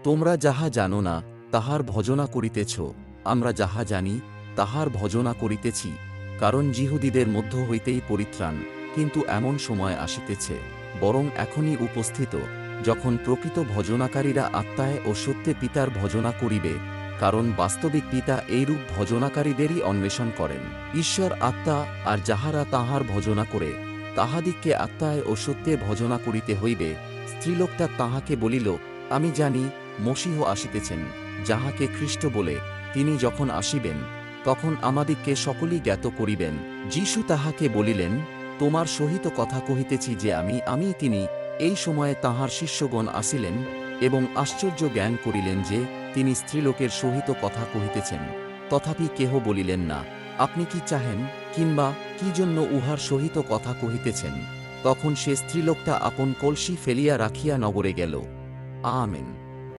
তোমরা যাহা জানো না তাহার ভজনা করিতেছ, আমরা যাহা জানি তাহার ভজনা করিতেছি, কারণ যিহুদীদের মধ্য হইতেই পরিত্রাণ। কিন্তু এমন সময় আসিতেছে, বরং এখনই উপস্থিত, যখন প্রকৃত ভজনাকারীরা আত্মায় ও সত্যে পিতার ভজনা করিবে, কারণ বাস্তবিক পিতা এইরূপ ভজনাকারীদেরই অন্বেষণ করেন। ঈশ্বর আত্মা, আর যাহারা তাঁহার ভজনা করে তাহাদিগকে আত্মায় ও সত্যে ভজনা করিতে হইবে। স্ত্রীলোকটা তাহাকে বলিল, আমি জানি মসীহ আসিতেছেন, যাহাকে খ্রীষ্ট বলে। তিনি যখন আসিবেন, তখন আমাদিগকে সকলই জ্ঞাত করিবেন। যীশু তাহাকে বলিলেন, তোমার সহিত কথা কহিতেছি যে আমিই তিনি। এই সময়ে তাঁহার শিষ্যগণ আসিলেন এবং আশ্চর্য জ্ঞান করিলেন যে তিনি স্ত্রীলোকের সহিত কথা কহিতেছেন। তথাপি কেহ বলিলেন না, আপনি কি চাহেন, কিংবা কি জন্য উহার সহিত কথা কহিতেছেন? তখন সে স্ত্রীলোকটা আপন কলসি ফেলিয়া রাখিয়া নগরে গেল। আমেন।